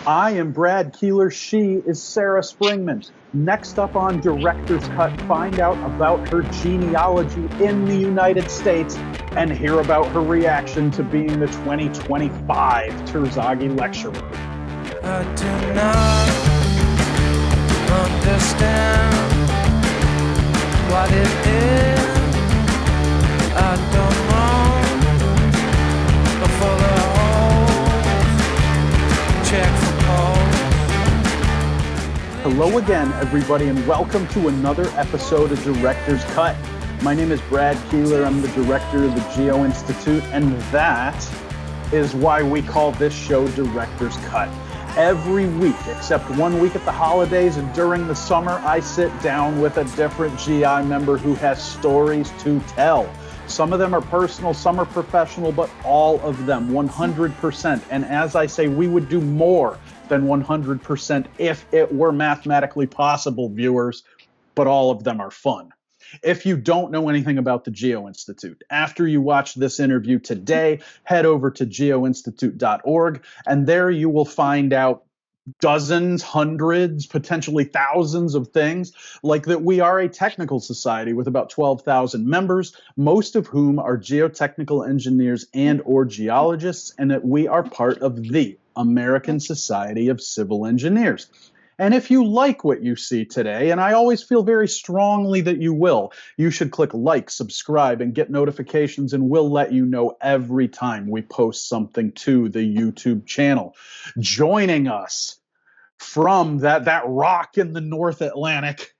I am Brad Keelor. She is Sarah Springman. Next up on Director's Cut, find out about her genealogy in the United States and hear about her reaction to being the 2025 Terzaghi Lecturer. I do not understand what it is. I don't know before the holes check for holes. Hello again, everybody, and welcome to another episode of Director's Cut. My name is Brad Keelor. I'm the director of the Geo-Institute, and that is why we call this show Director's Cut. Every week, except 1 week at the holidays and during the summer, I sit down with a different GI member who has stories to tell. Some of them are personal, some are professional, but all of them 100%. And as I say, we would do more than 100% if it were mathematically possible, viewers, but all of them are fun. If you don't know anything about the Geo-Institute, after you watch this interview today, head over to geoinstitute.org, and there you will find out dozens, hundreds, potentially thousands of things, like that we are a technical society with about 12,000 members, most of whom are geotechnical engineers and or geologists, and that we are part of the American Society of Civil Engineers. And if you like what you see today, and I always feel very strongly that you will, you should click like, subscribe, and get notifications, and we'll let you know every time we post something to the YouTube channel. Joining us from that rock in the North Atlantic,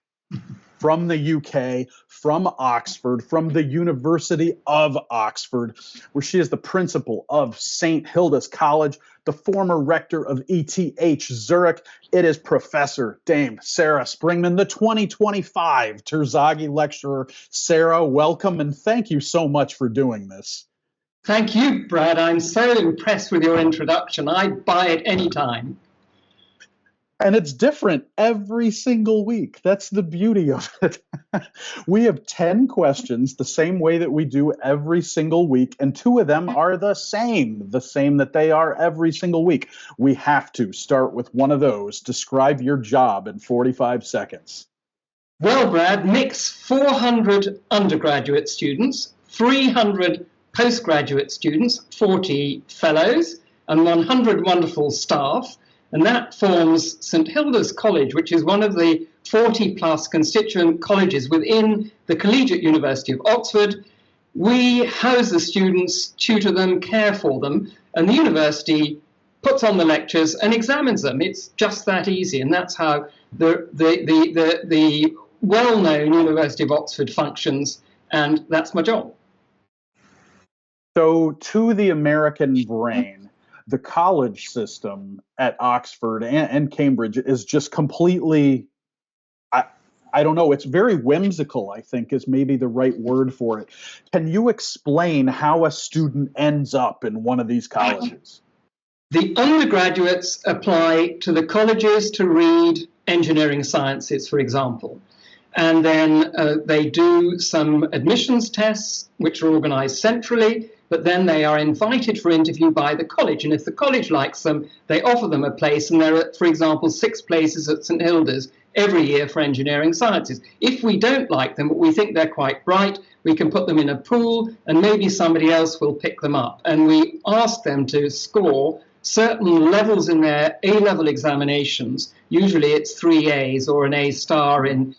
from the UK, from Oxford, from the University of Oxford, where she is the principal of St. Hilda's College, the former rector of ETH Zurich. It is Professor Dame Sarah Springman, the 2025 Terzaghi Lecturer. Sarah, welcome, and thank you so much for doing this. Thank you, Brad. I'm so impressed with your introduction. I'd buy it anytime. And it's different every single week. That's the beauty of it. We have 10 questions, the same way that we do every single week, and 2 of them are the same that they are every single week. We have to start with one of those. Describe your job in 45 seconds. Well, Brad, mix 400 undergraduate students, 300 postgraduate students, 40 fellows, and 100 wonderful staff. And that forms St. Hilda's College, which is one of the 40-plus constituent colleges within the Collegiate University of Oxford. We house the students, tutor them, care for them, and the university puts on the lectures and examines them. It's just that easy, and that's how the well-known University of Oxford functions, and that's my job. So, to the American brain, the college system at Oxford and Cambridge is just completely, I don't know, it's very whimsical, I think is maybe the right word for it. Can you explain how a student ends up in one of these colleges? The undergraduates apply to the colleges to read engineering sciences, for example. And then they do some admissions tests, which are organized centrally. But then they are invited for interview by the college. And if the college likes them, they offer them a place. And there are, for example, 6 places at St. Hilda's every year for engineering sciences. If we don't like them, but we think they're quite bright, we can put them in a pool and maybe somebody else will pick them up. And we ask them to score certain levels in their A-level examinations. Usually it's 3 A's or an A star in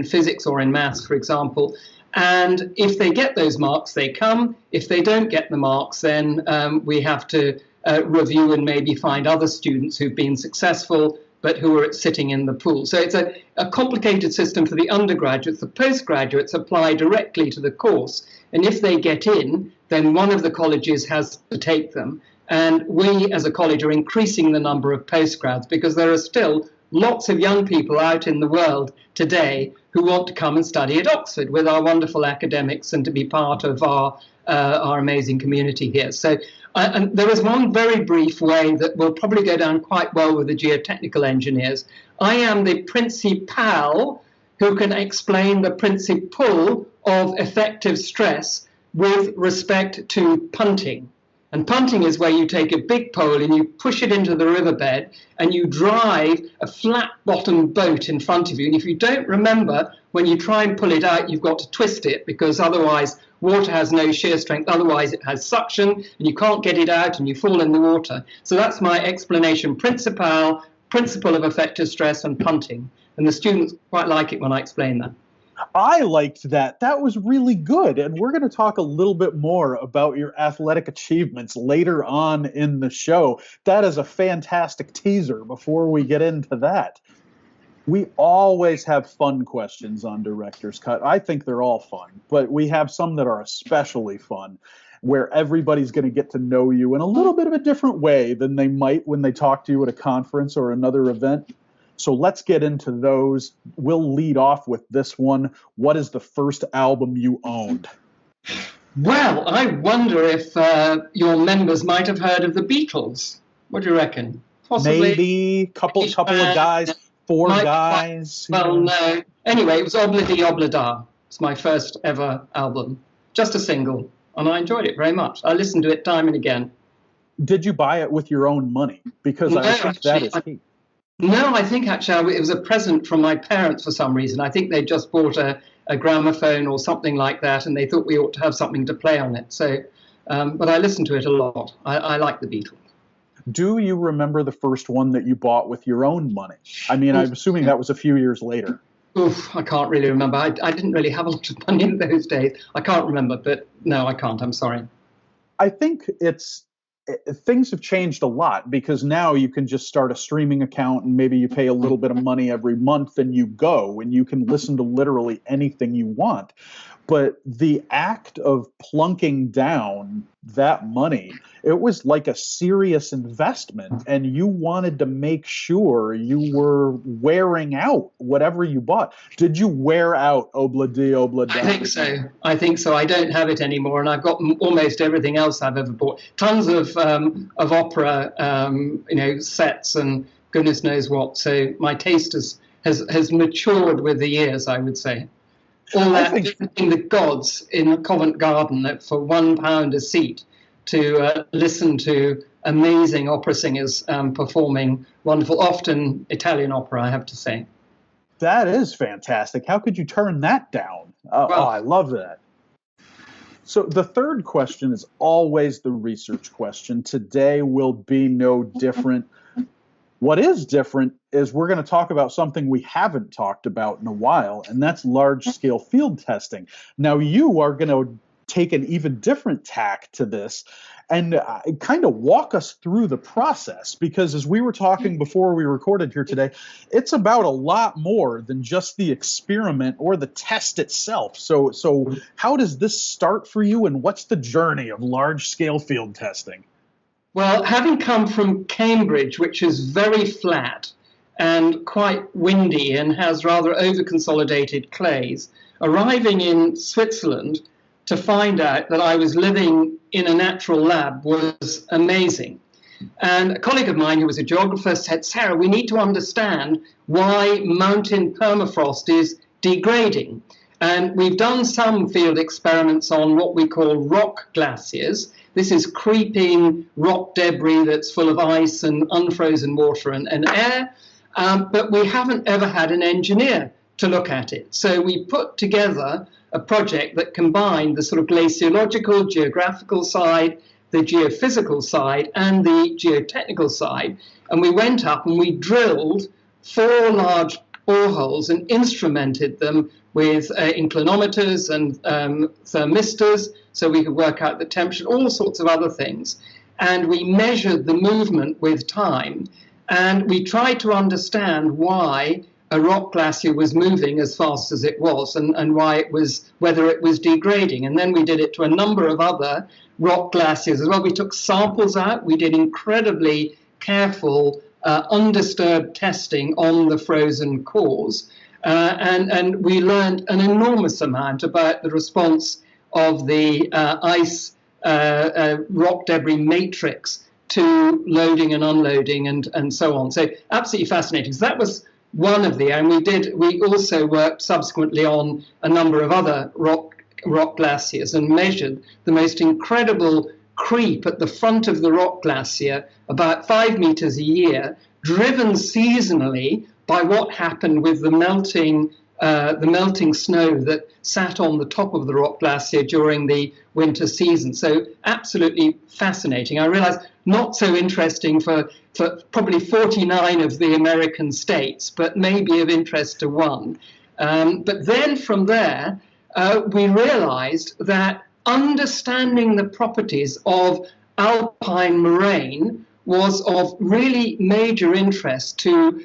physics or in maths, for example. And if they get those marks, they come. If they don't get the marks, then we have to review and maybe find other students who've been successful but who are sitting in the pool. So it's a complicated system for the undergraduates. The postgraduates apply directly to the course. And if they get in, then one of the colleges has to take them. And we, as a college, are increasing the number of postgrads because there are still lots of young people out in the world today who want to come and study at Oxford with our wonderful academics and to be part of our amazing community here. So and there is one very brief way that will probably go down quite well with the geotechnical engineers. I am the principal who can explain the principle of effective stress with respect to punting. And punting is where you take a big pole and you push it into the riverbed and you drive a flat-bottomed boat in front of you. And if you don't remember, when you try and pull it out, you've got to twist it, because otherwise water has no shear strength. Otherwise it has suction and you can't get it out and you fall in the water. So that's my explanation principle of effective stress and punting. And the students quite like it when I explain that. I liked that. That was really good. And we're going to talk a little bit more about your athletic achievements later on in the show. That is a fantastic teaser before we get into that. We always have fun questions on Director's Cut. I think they're all fun, but we have some that are especially fun, where everybody's going to get to know you in a little bit of a different way than they might when they talk to you at a conference or another event. So let's get into those. We'll lead off with this one. What is the first album you owned? Well, I wonder if your members might have heard of the Beatles. What do you reckon? Possibly. Maybe couple of guys, four guys. Well, no. Anyway, it was Obladi Oblada. It's my first ever album. Just a single. And I enjoyed it very much. I listened to it time and again. Did you buy it with your own money? Because I think that is key. No, I think actually it was a present from my parents for some reason. I think they just bought a gramophone or something like that, and they thought we ought to have something to play on it. So, but I listened to it a lot. I like the Beatles. Do you remember the first one that you bought with your own money? I mean, I'm assuming that was a few years later. Oof, I can't really remember. I didn't really have a lot of money in those days. I can't remember, but no, I can't. I'm sorry. I think things have changed a lot, because now you can just start a streaming account and maybe you pay a little bit of money every month and you go and you can listen to literally anything you want. But the act of plunking down that money, it was like a serious investment, and you wanted to make sure you were wearing out whatever you bought. Did you wear out Obladi Oblada? I think so. I don't have it anymore, and I've got almost everything else I've ever bought. Tons of opera, sets and goodness knows what. So my taste has matured with the years, I would say. All that visiting the gods in Covent Garden for £1 a seat to listen to amazing opera singers performing wonderful, often Italian opera, I have to say. That is fantastic. How could you turn that down? I love that. So the third question is always the research question. Today will be no different. What is different is we're going to talk about something we haven't talked about in a while, and that's large-scale field testing. Now, you are going to take an even different tack to this and kind of walk us through the process, because as we were talking before we recorded here today, it's about a lot more than just the experiment or the test itself. So how does this start for you, and what's the journey of large-scale field testing? Well, having come from Cambridge, which is very flat and quite windy and has rather over-consolidated clays, arriving in Switzerland to find out that I was living in a natural lab was amazing. And a colleague of mine who was a geographer said, Sarah, we need to understand why mountain permafrost is degrading. And we've done some field experiments on what we call rock glaciers. This is creeping rock debris that's full of ice and unfrozen water and air, but we haven't ever had an engineer to look at it. So we put together a project that combined the sort of glaciological, geographical side, the geophysical side, and the geotechnical side. And we went up and we drilled 4 large boreholes and instrumented them with inclinometers and thermistors, so we could work out the temperature, all sorts of other things. And we measured the movement with time, and we tried to understand why a rock glacier was moving as fast as it was, and whether it was degrading. And then we did it to a number of other rock glaciers as well. We took samples out. We did incredibly careful, undisturbed testing on the frozen cores. And we learned an enormous amount about the response of the ice rock debris matrix to loading and unloading and so on. So absolutely fascinating. So that was one of the, and we also worked subsequently on a number of other rock glaciers and measured the most incredible creep at the front of the rock glacier, about 5 meters a year, driven seasonally by what happened with the melting snow that sat on the top of the rock glacier during the winter season. So absolutely fascinating. I realize not so interesting for probably 49 of the American states, but maybe of interest to one. But then from there, we realized that understanding the properties of alpine moraine was of really major interest to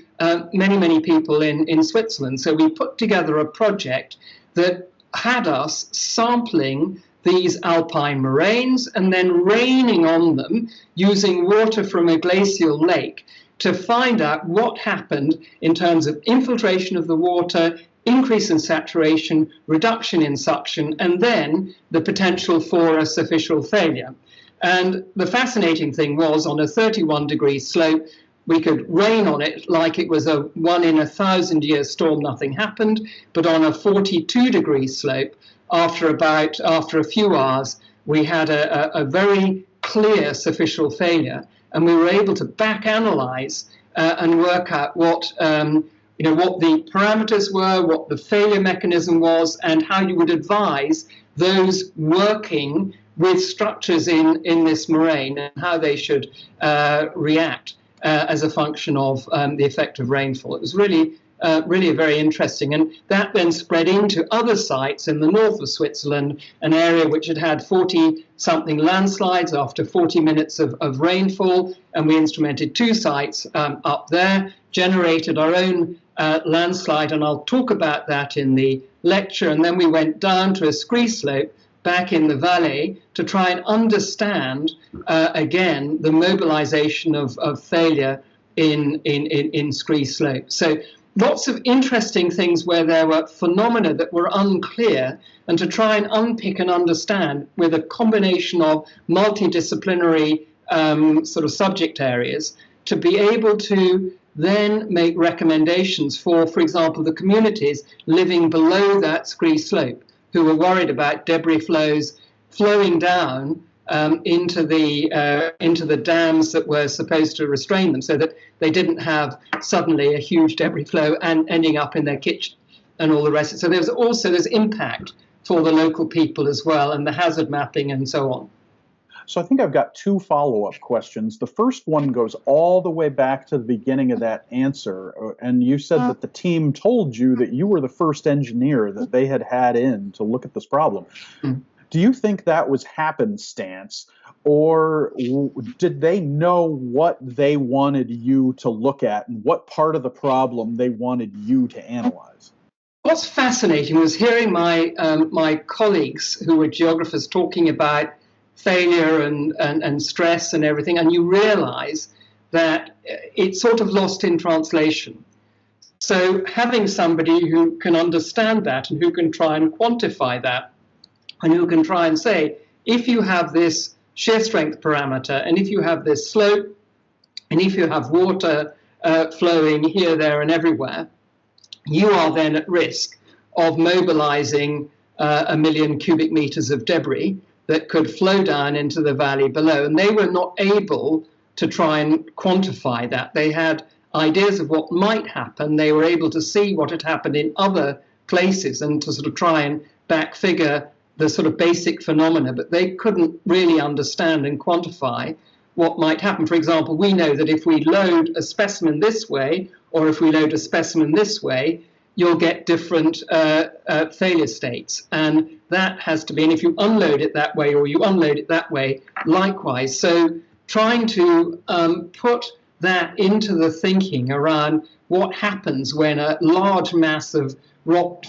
many people in Switzerland. So we put together a project that had us sampling these alpine moraines and then raining on them using water from a glacial lake to find out what happened in terms of infiltration of the water, increase in saturation, reduction in suction, and then the potential for a superficial failure. And the fascinating thing was, on a 31-degree slope, we could rain on it like it was a 1 in 1,000-year storm, nothing happened. But on a 42-degree slope, after a few hours, we had a very clear superficial failure, and we were able to back analyze and work out what the parameters were, what the failure mechanism was, and how you would advise those working with structures in this moraine and how they should react as a function of the effect of rainfall. It was really very interesting. And that then spread into other sites in the north of Switzerland, an area which had had 40-something landslides after 40 minutes of rainfall. And we instrumented 2 sites up there, generated our own landslide, and I'll talk about that in the lecture. And then we went down to a scree slope back in the valley to try and understand, again, the mobilization of failure in scree slope. So lots of interesting things where there were phenomena that were unclear, and to try and unpick and understand with a combination of multidisciplinary sort of subject areas, to be able to then make recommendations for example, the communities living below that scree slope, who were worried about debris flows flowing down into the dams that were supposed to restrain them, so that they didn't have suddenly a huge debris flow and ending up in their kitchen and all the rest. So there's impact for the local people as well, and the hazard mapping and so on. So I think I've got 2 follow-up questions. The first one goes all the way back to the beginning of that answer. And you said that the team told you that you were the first engineer that they had in to look at this problem. Mm. Do you think that was happenstance, or did they know what they wanted you to look at and what part of the problem they wanted you to analyze? What's fascinating was hearing my colleagues who were geographers talking about failure and stress and everything, and you realize that it's sort of lost in translation. So having somebody who can understand that and who can try and quantify that, and who can try and say, if you have this shear strength parameter, and if you have this slope, and if you have water flowing here, there, and everywhere, you are then at risk of mobilizing 1 million cubic meters of debris that could flow down into the valley below. And they were not able to try and quantify that. They had ideas of what might happen. They were able to see what had happened in other places and to sort of try and back figure the sort of basic phenomena, but they couldn't really understand and quantify what might happen. For example, we know that if we load a specimen this way, or if we load a specimen this way, you'll get different failure states. And that has to be, and if you unload it that way or you unload it that way, likewise. So trying to put that into the thinking around what happens when a large mass of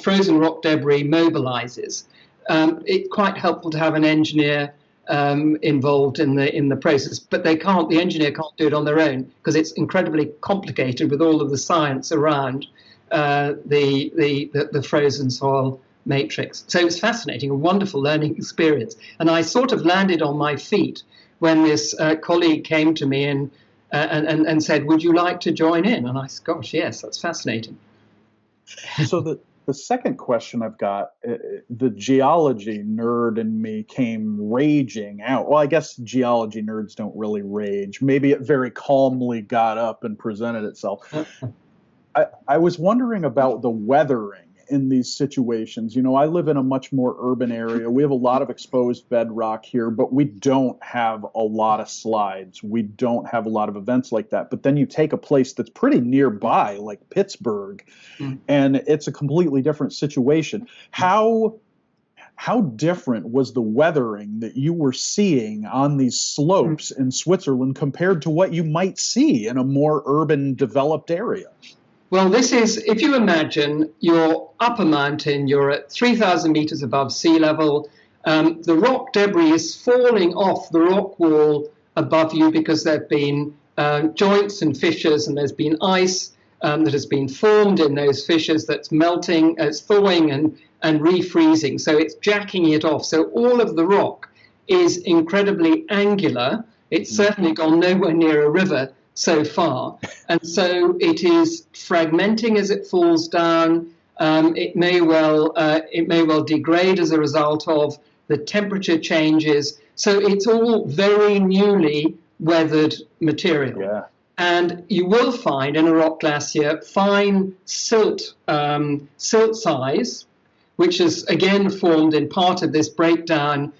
frozen rock debris mobilizes. It's quite helpful to have an engineer involved in the process, but the engineer can't do it on their own because it's incredibly complicated with all of the science around the frozen soil matrix. So it was fascinating, a wonderful learning experience. And I sort of landed on my feet when this colleague came to me and said, would you like to join in? And I said, gosh, yes, that's fascinating. So The second question I've got, the geology nerd in me came raging out. Well, I guess geology nerds don't really rage. Maybe it very calmly got up and presented itself. I was wondering about the weathering in these situations. You know, I live in a much more urban area. We have a lot of exposed bedrock here, but we don't have a lot of slides. We don't have a lot of events like that. But then you take a place that's pretty nearby, like Pittsburgh, and it's a completely different situation. How different was the weathering that you were seeing on these slopes in Switzerland compared to what you might see in a more urban, developed area? Well, this is, if you imagine you're up a mountain, you're at 3,000 meters above sea level, the rock debris is falling off the rock wall above you because there have been joints and fissures, and there's been ice that has been formed in those fissures that's melting, it's thawing and refreezing. So it's jacking it off. So all of the rock is incredibly angular. It's certainly gone nowhere near a river so far, and so it is fragmenting as it falls down. It may well degrade as a result of the temperature changes. So it's all very newly weathered material. Yeah. And you will find in a rock glacier fine silt size, which is again formed in part of this breakdown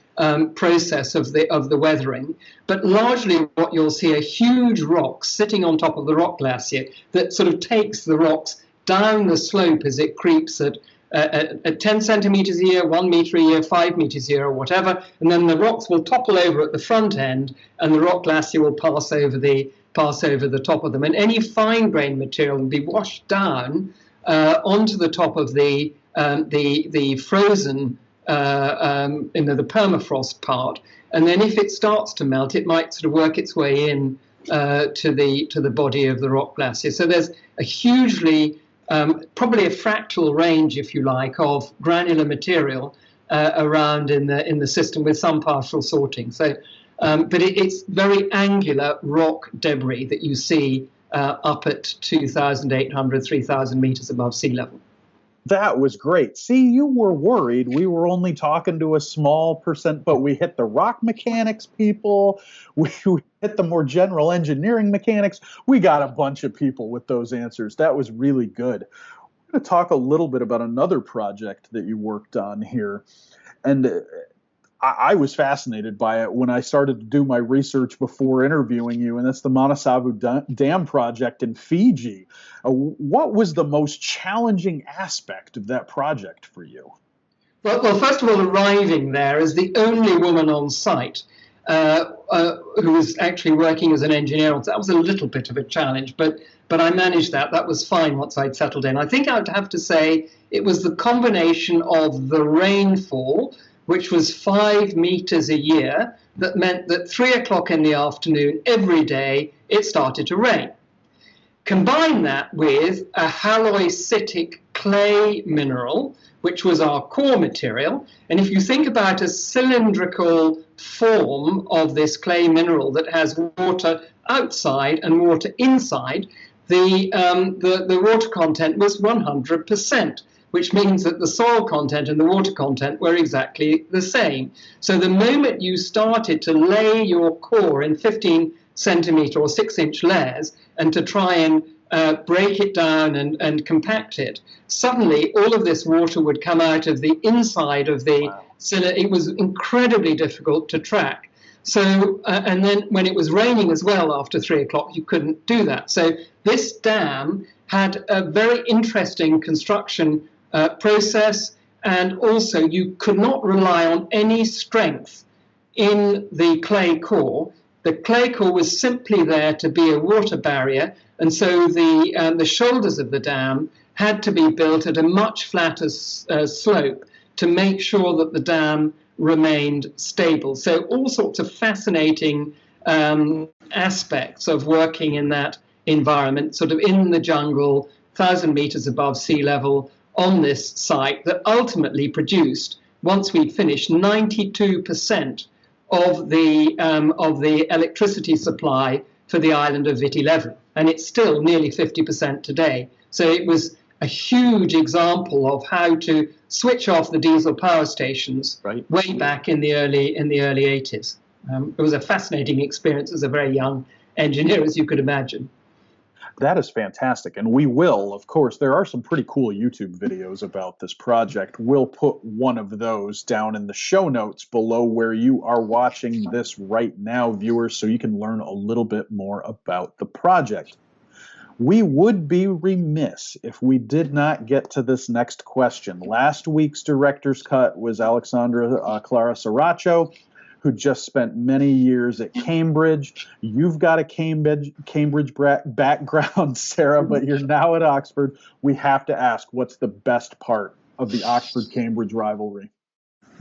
process of the weathering. But largely what you'll see are huge rocks sitting on top of the rock glacier that sort of takes the rocks down the slope as it creeps at 10 centimeters a year, 1 meter a year, 5 meters a year, or whatever. And then the rocks will topple over at the front end, and the rock glacier will pass over the top of them. And any fine-grained material will be washed down onto the top of the frozen the permafrost part, and then if it starts to melt, it might sort of work its way in to the body of the rock glacier. So there's a hugely, probably a fractal range, if you like, of granular material around in the system with some partial sorting. So, but it's very angular rock debris that you see up at 2,800, 3,000 meters above sea level. That was great. See, you were worried. We were only talking to a small percent, but we hit the rock mechanics people. We hit the more general engineering mechanics. We got a bunch of people with those answers. That was really good. We're going to talk a little bit about another project that you worked on here. And I was fascinated by it when I started to do my research before interviewing you, and that's the Manapouri Dam project in Fiji. What was the most challenging aspect of that project for you? Well, first of all, arriving there as the only woman on site who was actually working as an engineer, so that was a little bit of a challenge, but I managed that. That was fine once I'd settled in. I think I would have to say it was the combination of the rainfall, which was 5 meters a year, that meant that 3 o'clock in the afternoon every day it started to rain. Combine that with a halloysitic clay mineral, which was our core material. And if you think about a cylindrical form of this clay mineral that has water outside and water inside, the water content was 100%. Which means that the soil content and the water content were exactly the same. So the moment you started to lay your core in 15 centimeter or 6-inch layers and to try and break it down and compact it, suddenly all of this water would come out of the inside of the cylinder. It was incredibly difficult to track. So, and then when it was raining as well after 3 o'clock, you couldn't do that. So this dam had a very interesting construction process, and also you could not rely on any strength in the clay core. The clay core was simply there to be a water barrier, and so the shoulders of the dam had to be built at a much flatter slope to make sure that the dam remained stable. So all sorts of fascinating aspects of working in that environment, sort of in the jungle, 1,000 meters above sea level, on this site, that ultimately produced, once we'd finished, 92% of the electricity supply for the island of Viti Levu, and it's still nearly 50% today. So it was a huge example of how to switch off the diesel power stations way back in the early 80s. It was a fascinating experience as a very young engineer, as you could imagine. That is fantastic. And we will, of course, there are some pretty cool YouTube videos about this project. We'll put one of those down in the show notes below where you are watching this right now, viewers, so you can learn a little bit more about the project. We would be remiss if we did not get to this next question. Last week's director's cut was Alexandra Clara Saracho, who just spent many years at Cambridge. You've got a Cambridge background, Sarah, but you're now at Oxford. We have to ask, what's the best part of the Oxford-Cambridge rivalry?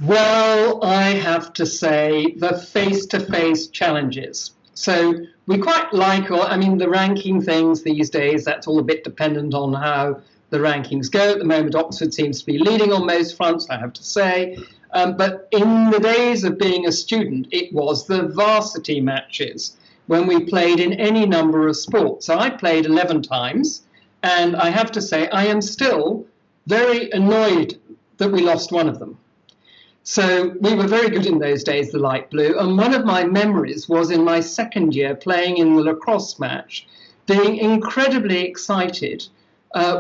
Well, I have to say the face-to-face challenges. So we quite like, the ranking things these days, that's all a bit dependent on how the rankings go. At the moment, Oxford seems to be leading on most fronts, I have to say. But in the days of being a student, it was the varsity matches when we played in any number of sports. So I played 11 times, and I have to say I am still very annoyed that we lost one of them. So we were very good in those days, the light blue, and one of my memories was in my second year playing in the lacrosse match, being incredibly excited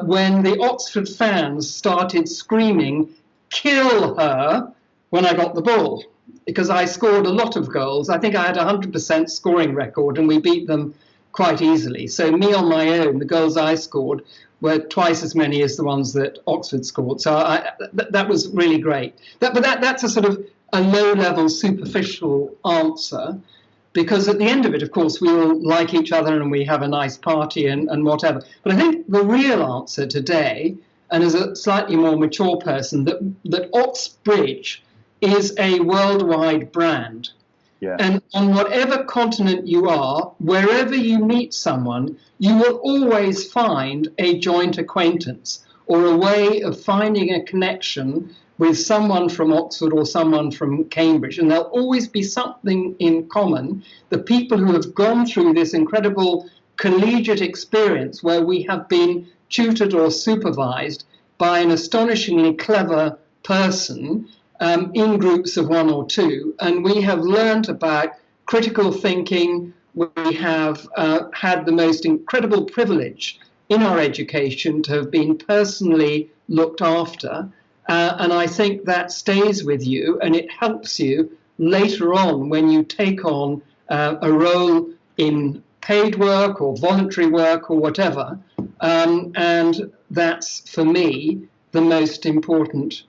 when the Oxford fans started screaming, "Kill her," when I got the ball, because I scored a lot of goals. I think I had a 100% scoring record, and we beat them quite easily. So me on my own, the goals I scored were twice as many as the ones that Oxford scored. So that was really great. That's a sort of a low-level, superficial answer, because at the end of it, of course, we all like each other and we have a nice party and whatever. But I think the real answer today, and as a slightly more mature person, that Oxbridge is a worldwide brand. Yeah. And on whatever continent you are, wherever you meet someone, you will always find a joint acquaintance or a way of finding a connection with someone from Oxford or someone from Cambridge. And there'll always be something in common. The people who have gone through this incredible collegiate experience where we have been tutored or supervised by an astonishingly clever person in groups of one or two, and we have learned about critical thinking. We have had the most incredible privilege in our education to have been personally looked after, and I think that stays with you, and it helps you later on when you take on a role in paid work or voluntary work or whatever, and that's, for me, the most important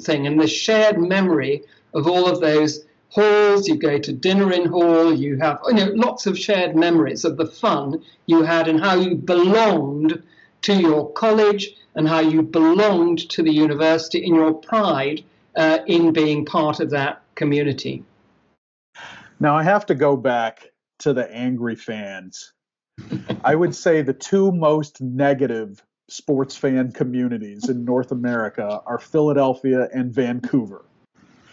thing. And the shared memory of all of those halls, you go to dinner in hall, you have lots of shared memories of the fun you had and how you belonged to your college and how you belonged to the university and your pride in being part of that community. Now I have to go back to the angry fans. I would say the two most negative sports fan communities in North America are Philadelphia and Vancouver.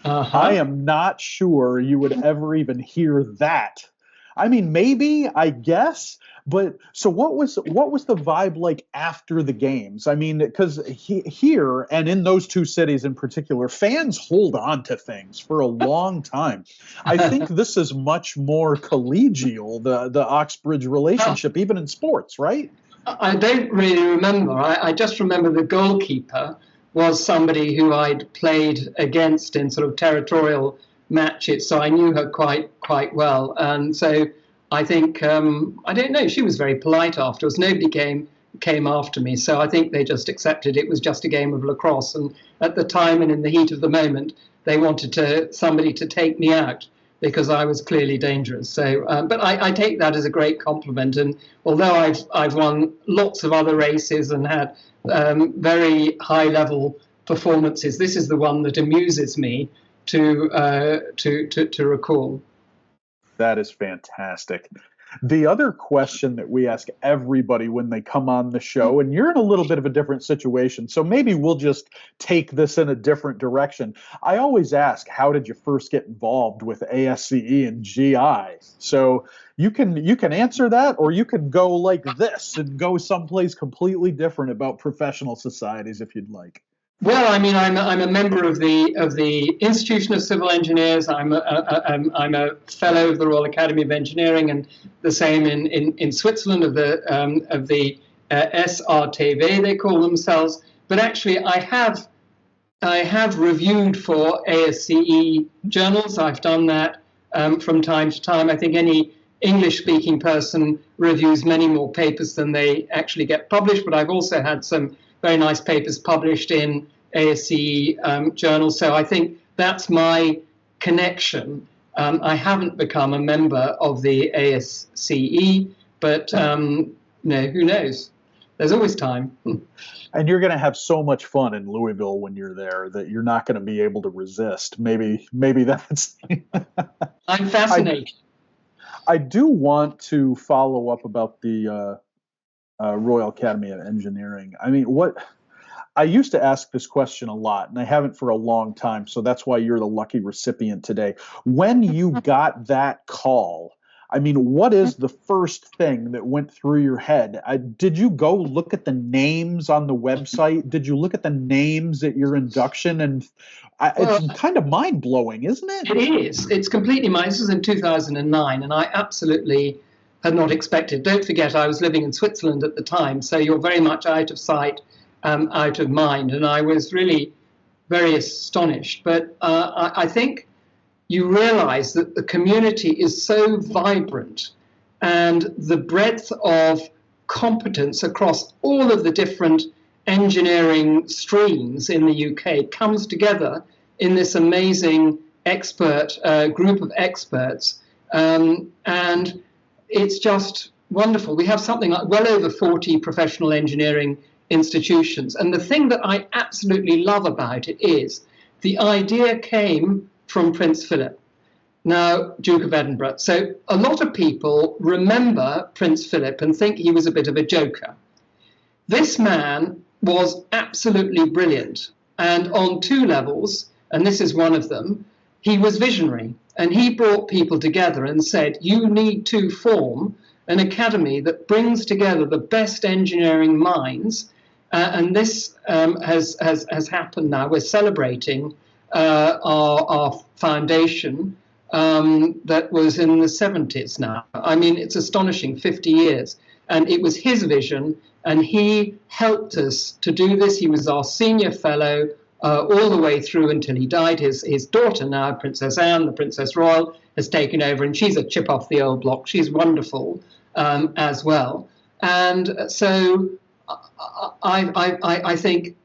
I am not sure you would ever even hear that. I mean, maybe, I guess, but so what was the vibe like after the games? I mean, because here and in those two cities in particular, fans hold on to things for a long time. I think this is much more collegial, the Oxbridge relationship, even in sports, right? I don't really remember. I just remember the goalkeeper was somebody who I'd played against in sort of territorial matches, so I knew her quite well. And so I think, I don't know, she was very polite afterwards. Nobody came after me, so I think they just accepted it was just a game of lacrosse. And at the time and in the heat of the moment, they wanted somebody to take me out, because I was clearly dangerous. So, but I take that as a great compliment. And although I've won lots of other races and had very high-level performances, this is the one that amuses me to recall. That is fantastic. The other question that we ask everybody when they come on the show, and you're in a little bit of a different situation, so maybe we'll just take this in a different direction. I always ask, how did you first get involved with ASCE and GI? So you can answer that, or you can go like this and go someplace completely different about professional societies if you'd like. Well, I mean, I'm a member of the Institution of Civil Engineers. I'm a fellow of the Royal Academy of Engineering, and the same in Switzerland of the SRTV they call themselves. But actually, I have reviewed for ASCE journals. I've done that from time to time. I think any English-speaking person reviews many more papers than they actually get published. But I've also had some very nice papers published in ASCE journals. So I think that's my connection. I haven't become a member of the ASCE, but who knows? There's always time. And you're going to have so much fun in Louisville when you're there that you're not going to be able to resist. Maybe that's. I'm fascinated. I do want to follow up about the Royal Academy of Engineering. I mean, I used to ask this question a lot, and I haven't for a long time, so that's why you're the lucky recipient today. When you got that call, I mean, what is the first thing that went through your head? Did you go look at the names on the website? Did you look at the names at your induction? And it's kind of mind-blowing, isn't it? It is. It's completely mind. This was in 2009, and I absolutely had not expected. Don't forget, I was living in Switzerland at the time, so you're very much out of sight, out of mind, and I was really very astonished. But I think you realize that the community is so vibrant, and the breadth of competence across all of the different engineering streams in the UK comes together in this amazing group of experts, and it's just wonderful. We have something like well over 40 professional engineering institutions. And the thing that I absolutely love about it is the idea came from Prince Philip, now Duke of Edinburgh. So a lot of people remember Prince Philip and think he was a bit of a joker. This man was absolutely brilliant. And on two levels, and this is one of them, he was visionary. And he brought people together and said, you need to form an academy that brings together the best engineering minds. And this has happened now. We're celebrating our foundation that was in the 70s now. I mean, it's astonishing, 50 years. And it was his vision, and he helped us to do this. He was our senior fellow all the way through until he died. His daughter now, Princess Anne, the Princess Royal, has taken over, and she's a chip off the old block. She's wonderful as well. And so I think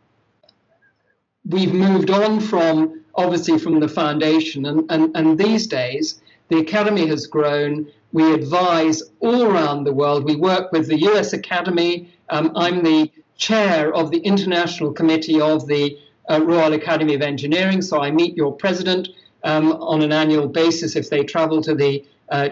we've moved on from, obviously, from the foundation. And these days, the Academy has grown. We advise all around the world. We work with the US Academy. I'm the chair of the International Committee of the Royal Academy of Engineering, so I meet your president on an annual basis if they travel to the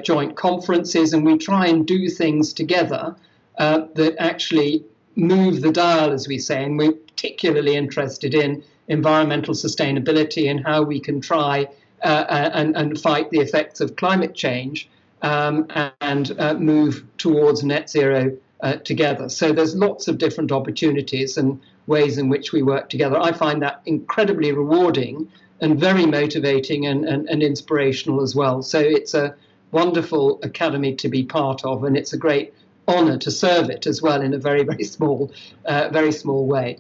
joint conferences, and we try and do things together that actually move the dial, as we say, and we're particularly interested in environmental sustainability and how we can try and fight the effects of climate change and move towards net zero together. So there's lots of different opportunities and ways in which we work together. I find that incredibly rewarding and very motivating and inspirational as well. So it's a wonderful academy to be part of, and it's a great honor to serve it as well in a very, very small way.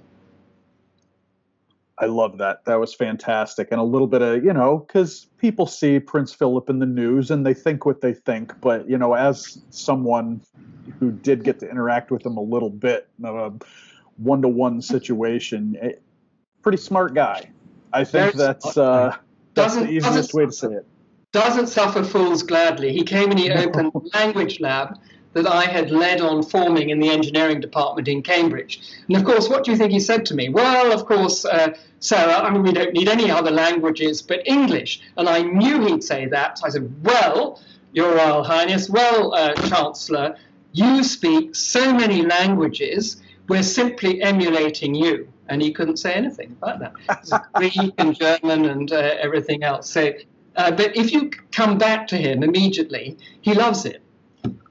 I love that. That was fantastic. And a little bit of, because people see Prince Philip in the news and they think what they think. But, as someone who did get to interact with him a little bit in a one-to-one situation, pretty smart guy. I think that's the easiest way to say it. Doesn't suffer fools gladly. He came and he opened a language lab that I had led on forming in the engineering department in Cambridge. And of course, what do you think he said to me? Well, of course, Sarah, we don't need any other languages but English. And I knew he'd say that. So I said, well, Your Royal Highness, well, Chancellor, you speak so many languages, we're simply emulating you. And he couldn't say anything about that. Greek and German and everything else. So, but if you come back to him immediately, he loves it.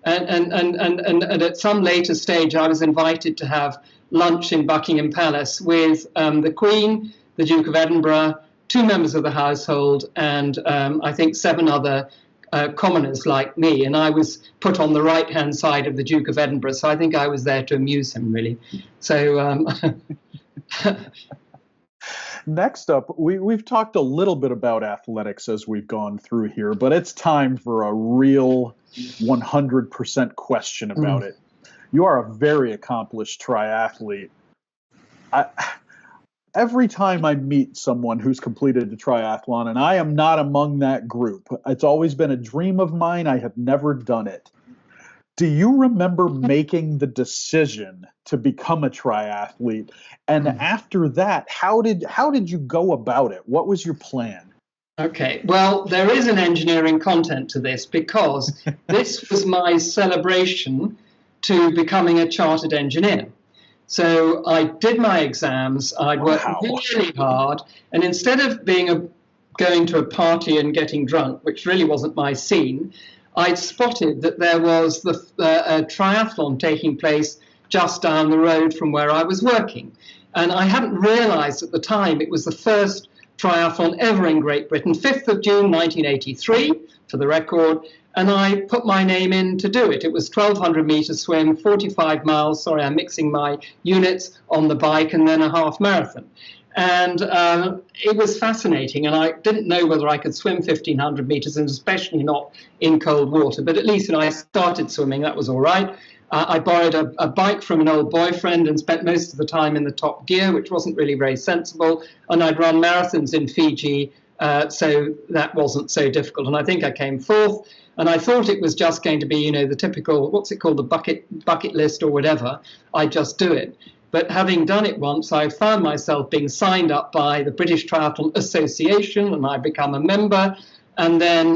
And at some later stage, I was invited to have lunch in Buckingham Palace with the Queen, the Duke of Edinburgh, 2 members of the household, and I think 7 other commoners like me. And I was put on the right-hand side of the Duke of Edinburgh, so I think I was there to amuse him, really. So... Next up, we've talked a little bit about athletics as we've gone through here, but it's time for a real 100% question about it. You are a very accomplished triathlete. Every time I meet someone who's completed a triathlon, and I am not among that group, it's always been a dream of mine. I have never done it. Do you remember making the decision to become a triathlete? And after that, how did you go about it? What was your plan? Okay, well, there is an engineering content to this because this was my celebration to becoming a chartered engineer. So I did my exams, I'd worked really hard, and instead of going to a party and getting drunk, which really wasn't my scene, I'd spotted that there was a triathlon taking place just down the road from where I was working. And I hadn't realized at the time it was the first triathlon ever in Great Britain, 5th of June, 1983, for the record, and I put my name in to do it. It was 1,200 meter swim, 45 miles, sorry, I'm mixing my units, on the bike, and then a half marathon. And it was fascinating, and I didn't know whether I could swim 1,500 meters, and especially not in cold water. But at least I started swimming, that was all right. I borrowed a bike from an old boyfriend and spent most of the time in the top gear, which wasn't really very sensible. And I'd run marathons in Fiji, so that wasn't so difficult. And I think I came 4th, and I thought it was just going to be, the typical, what's it called, the bucket list or whatever. I'd just do it. But having done it once, I found myself being signed up by the British Triathlon Association, and I become a member. And then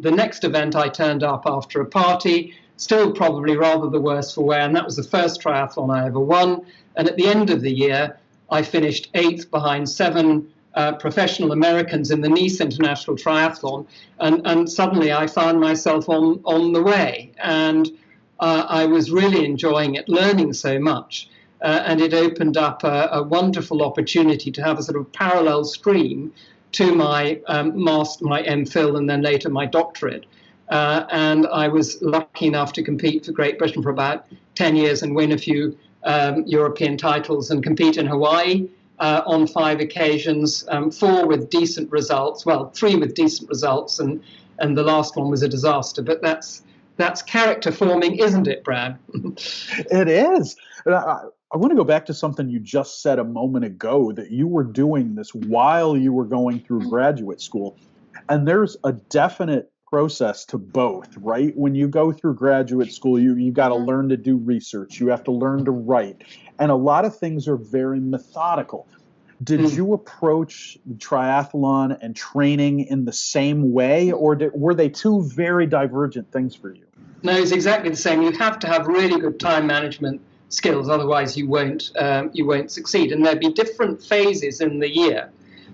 the next event, I turned up after a party, still probably rather the worse for wear, and that was the first triathlon I ever won. And at the end of the year, I finished 8th behind 7 professional Americans in the Nice International Triathlon, and suddenly I found myself on the way, and I was really enjoying it, learning so much. And it opened up a wonderful opportunity to have a sort of parallel stream to my my MPhil and then later my doctorate. And I was lucky enough to compete for Great Britain for about 10 years and win a few European titles and compete in Hawaii on 5 occasions, 4 with decent results, well, 3 with decent results, and the last one was a disaster. But that's character forming, isn't it, Brad? It is. I want to go back to something you just said a moment ago, that you were doing this while you were going through graduate school. And there's a definite process to both, right? When you go through graduate school, you got to learn to do research. You have to learn to write. And a lot of things are very methodical. Did you approach the triathlon and training in the same way, or were they 2 very divergent things for you? No, it's exactly the same. You have to have really good time management skills, otherwise you won't succeed. And there'd be different phases in the year.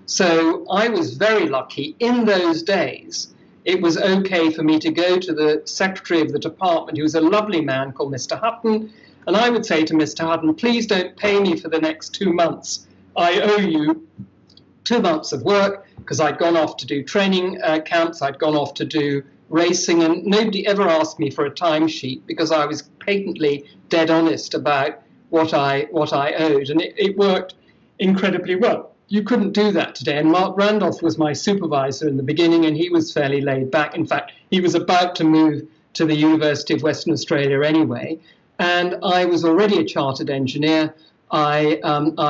So I was very lucky in those days. It was okay for me to go to the secretary of the department, who was a lovely man called Mr. Hutton, and I would say to Mr. Hutton, please don't pay me for the next 2 months. I owe you 2 months of work, because I'd gone off to do training camps, I'd gone off to do racing, and nobody ever asked me for a timesheet because I was patently dead honest about what I owed, and it worked incredibly well. You couldn't do that today. And Mark Randolph was my supervisor in the beginning, and he was fairly laid back. In fact, he was about to move to the University of Western Australia anyway, and I was already a chartered engineer. I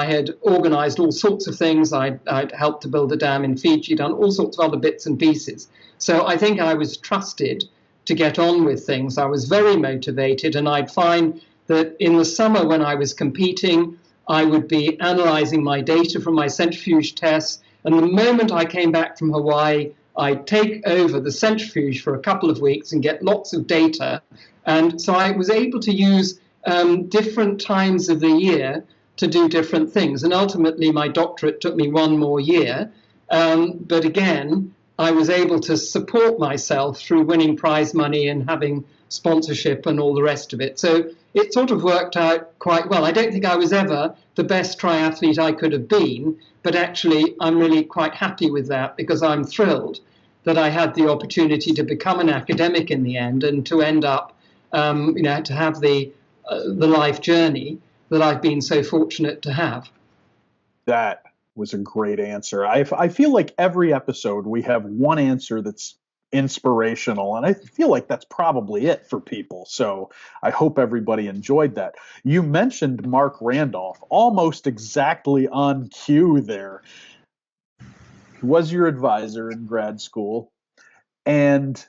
had organised all sorts of things. I'd helped to build a dam in Fiji, done all sorts of other bits and pieces. So I think I was trusted to get on with things. I was very motivated, and I'd find that in the summer when I was competing, I would be analysing my data from my centrifuge tests, and the moment I came back from Hawaii, I'd take over the centrifuge for a couple of weeks and get lots of data. And so I was able to use different times of the year to do different things. And ultimately, my doctorate took me one more year. But again, I was able to support myself through winning prize money and having sponsorship and all the rest of it. So it sort of worked out quite well. I don't think I was ever the best triathlete I could have been, but actually I'm really quite happy with that, because I'm thrilled that I had the opportunity to become an academic in the end and to end up, to have the life journey that I've been so fortunate to have. That was a great answer. I feel like every episode we have one answer that's inspirational, and I feel like that's probably it for people. So I hope everybody enjoyed that. You mentioned Mark Randolph, almost exactly on cue there. He was your advisor in grad school, and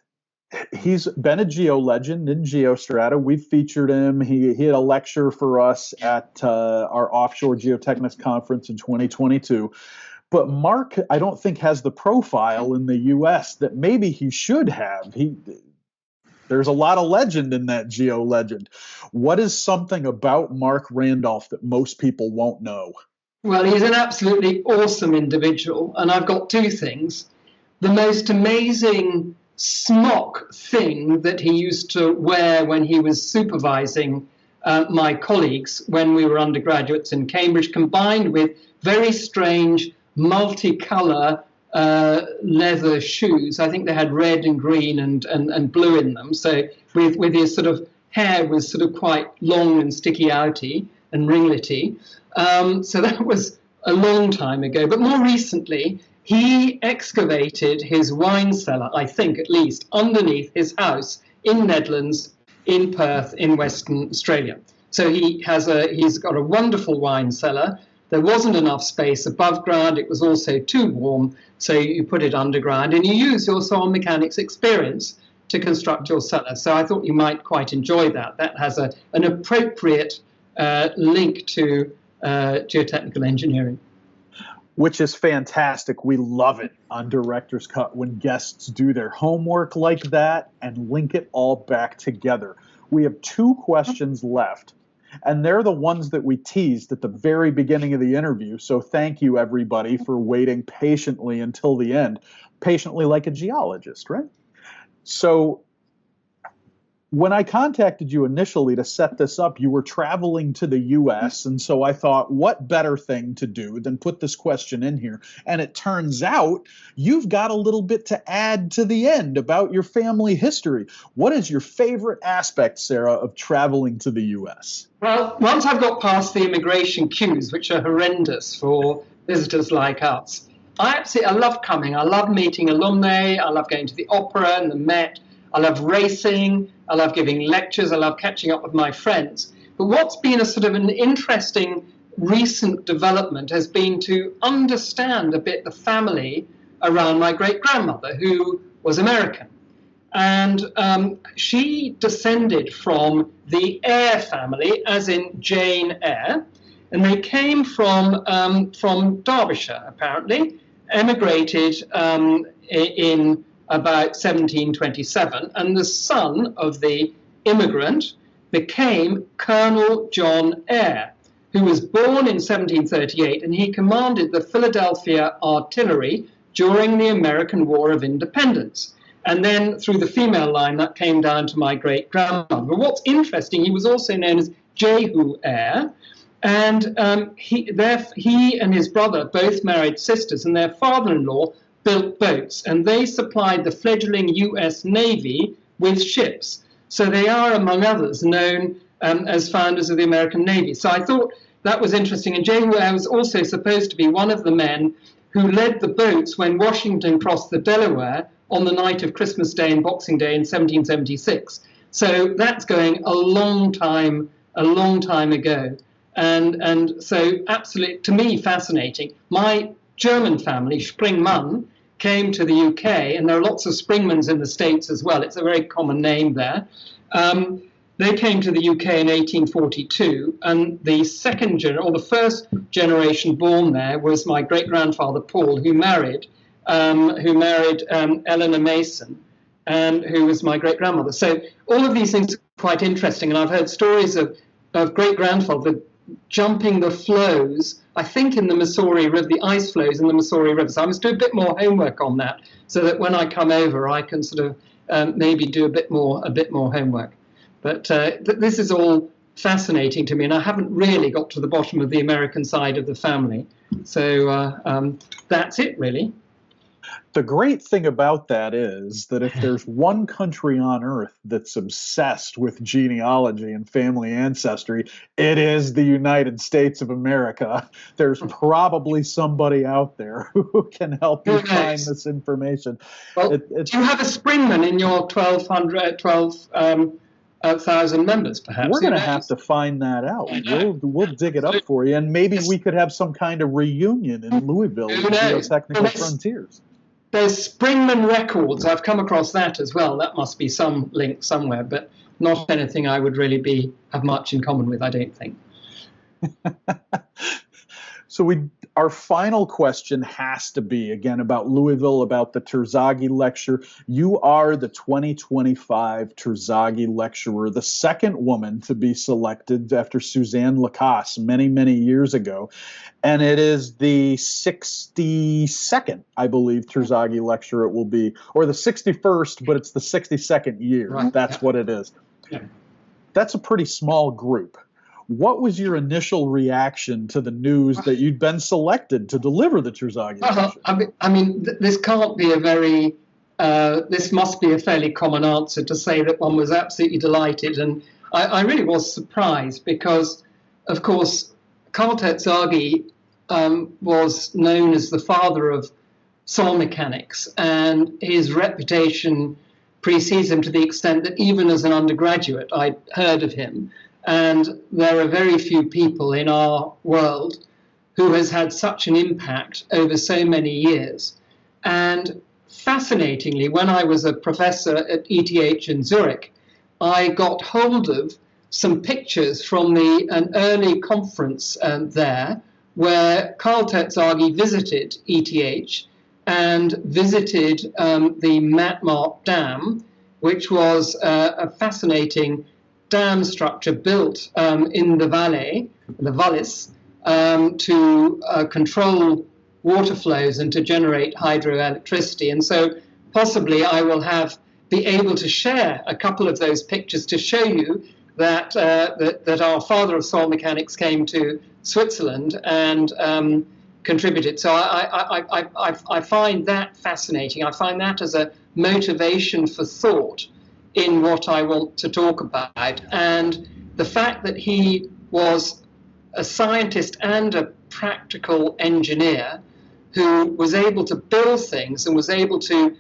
he's been a geo legend in Geostrata. We've featured him. He had a lecture for us at our offshore geotechnics conference in 2022. But Mark, I don't think, has the profile in the U.S. that maybe he should have. There's a lot of legend in that geo legend. What is something about Mark Randolph that most people won't know? Well, he's an absolutely awesome individual, and I've got two things. The most amazing smock thing that he used to wear when he was supervising my colleagues when we were undergraduates in Cambridge, combined with very strange multicolour leather shoes. I think they had red and green and blue in them. So with his sort of hair was sort of quite long and sticky outy and ringlety. So that was a long time ago. But more recently, he excavated his wine cellar, I think at least, underneath his house in Nedlands, in Perth, in Western Australia. So he's got a wonderful wine cellar. There wasn't enough space above ground. It was also too warm, so you put it underground, and you use your soil mechanics experience to construct your cellar. So I thought you might quite enjoy that. That has an appropriate link to geotechnical engineering. Which is fantastic. We love it on Director's Cut when guests do their homework like that and link it all back together. We have two questions left, and they're the ones that we teased at the very beginning of the interview. So thank you, everybody, for waiting patiently until the end. Patiently like a geologist, right? So when I contacted you initially to set this up, you were traveling to the U.S., and so I thought, what better thing to do than put this question in here? And it turns out you've got a little bit to add to the end about your family history. What is your favorite aspect, Sarah, of traveling to the U.S.? Well, once I've got past the immigration queues, which are horrendous for visitors like us, I love coming. I love meeting alumni. I love going to the opera and the Met. I love racing. I love giving lectures. I love catching up with my friends. But what's been a sort of an interesting recent development has been to understand a bit the family around my great-grandmother, who was American. And she descended from the Eyre family, as in Jane Eyre. And they came from Derbyshire, apparently, emigrated in about 1727, and the son of the immigrant became Colonel John Eyre, who was born in 1738, and he commanded the Philadelphia Artillery during the American War of Independence. And then through the female line, that came down to my great-grandmother. But what's interesting, he was also known as Jehu Eyre, and he and his brother both married sisters, and their father-in-law built boats, and they supplied the fledgling U.S. Navy with ships. So they are, among others, known as founders of the American Navy. So I thought that was interesting. And Jehu Eyre was also supposed to be one of the men who led the boats when Washington crossed the Delaware on the night of Christmas Day and Boxing Day in 1776. So that's going a long time ago. And so absolutely, to me, fascinating. My German family, Springman, came to the UK, and there are lots of Springmans in the States as well. It's a very common name there. They came to the UK in 1842, and the first generation born there was my great-grandfather Paul, who married who married Eleanor Mason, and who was my great-grandmother. So all of these things are quite interesting, and I've heard stories of great-grandfather jumping the flows, I think in the Missouri River, the ice flows in the Missouri River. So I must do a bit more homework on that, so that when I come over, I can sort of maybe do a bit more homework. But this is all fascinating to me, and I haven't really got to the bottom of the American side of the family. So that's it, really. The great thing about that is that if there's one country on earth that's obsessed with genealogy and family ancestry, it is the United States of America. There's probably somebody out there who can help you find this information. Well, do you have a Springman in your 12,000 members, perhaps? We're going to have to find that out. We'll dig it up for you, and maybe we could have some kind of reunion in Louisville with Geotechnical Frontiers. There's Springman Records. I've come across that as well. That must be some link somewhere, but not anything I would really have much in common with, I don't think. So our final question has to be, again, about Louisville, about the Terzaghi Lecture. You are the 2025 Terzaghi Lecturer, the second woman to be selected after Suzanne Lacasse many, many years ago. And it is the 62nd, I believe, Terzaghi Lecture it will be, or the 61st, but it's the 62nd year. Right. That's what it is. Yeah. That's a pretty small group. What was your initial reaction to the news that you'd been selected to deliver the Terzaghi Lecture? I mean, this can't be this must be a fairly common answer to say that one was absolutely delighted. And I really was surprised because, of course, Carl Terzaghi was known as the father of soil mechanics, and his reputation precedes him to the extent that even as an undergraduate, I'd heard of him. And there are very few people in our world who has had such an impact over so many years. And fascinatingly, when I was a professor at ETH in Zurich, I got hold of some pictures from an early conference there where Carl Terzaghi visited ETH and visited the Manapouri Dam, which was a fascinating dam structure built in the valleys, to control water flows and to generate hydroelectricity. And so possibly I will be able to share a couple of those pictures to show you that our father of soil mechanics came to Switzerland and contributed. So I find that fascinating. I find that as a motivation for thought in what I want to talk about. And the fact that he was a scientist and a practical engineer who was able to build things and was able to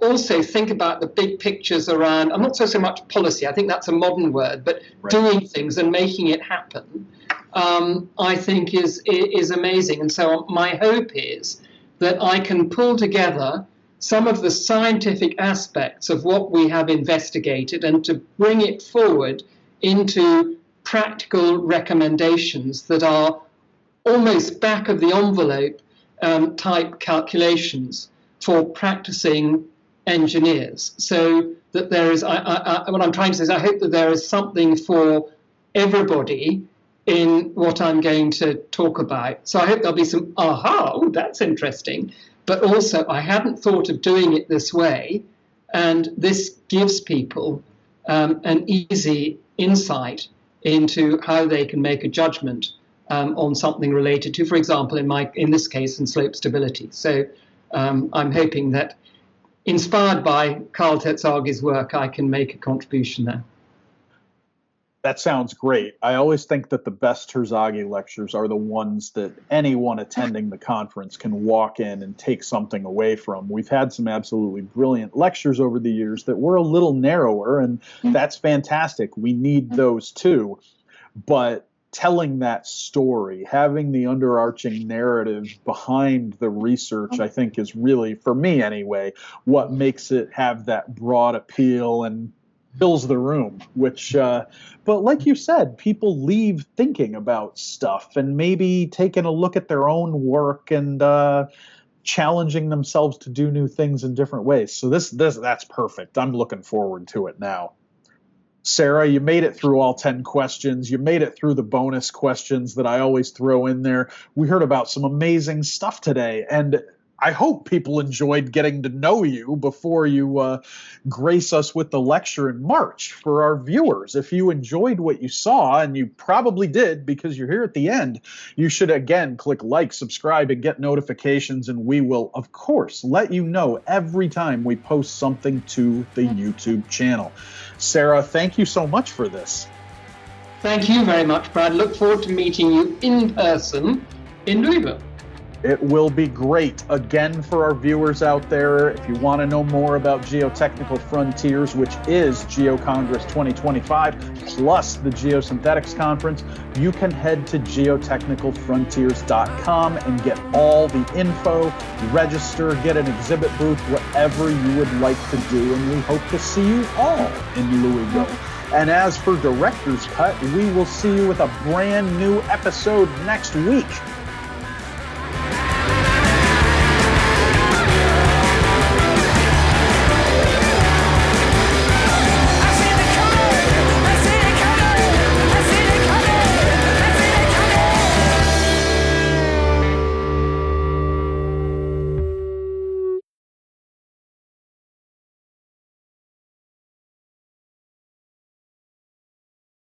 also think about the big pictures around, I'm not so much policy, I think that's a modern word, but right, doing things and making it happen, I think is amazing. And so my hope is that I can pull together some of the scientific aspects of what we have investigated and to bring it forward into practical recommendations that are almost back of the envelope type calculations for practicing engineers. So that there is, what I'm trying to say is I hope that there is something for everybody in what I'm going to talk about. So I hope there'll be some, that's interesting. But also, I hadn't thought of doing it this way, and this gives people an easy insight into how they can make a judgment on something related to, for example, in this case, in slope stability. So I'm hoping that, inspired by Carl Terzaghi's work, I can make a contribution there. That sounds great. I always think that the best Terzaghi lectures are the ones that anyone attending the conference can walk in and take something away from. We've had some absolutely brilliant lectures over the years that were a little narrower, and that's fantastic. We need those too. But telling that story, having the underarching narrative behind the research, I think is really, for me anyway, what makes it have that broad appeal and fills the room, which, but like you said, people leave thinking about stuff and maybe taking a look at their own work and challenging themselves to do new things in different ways. So that's perfect. I'm looking forward to it now. Sarah, you made it through all 10 questions. You made it through the bonus questions that I always throw in there. We heard about some amazing stuff today, and I hope people enjoyed getting to know you before you grace us with the lecture in March. For our viewers, if you enjoyed what you saw, and you probably did because you're here at the end, you should again click like, subscribe, and get notifications, and we will, of course, let you know every time we post something to the YouTube channel. Sarah, thank you so much for this. Thank you very much, Brad. Look forward to meeting you in person in Louisville. It will be great. Again, for our viewers out there, if you want to know more about Geotechnical Frontiers, which is Geo-Congress 2025, plus the Geosynthetics Conference, you can head to geotechnicalfrontiers.com and get all the info, register, get an exhibit booth, whatever you would like to do. And we hope to see you all in Louisville. And as for Director's Cut, we will see you with a brand new episode next week.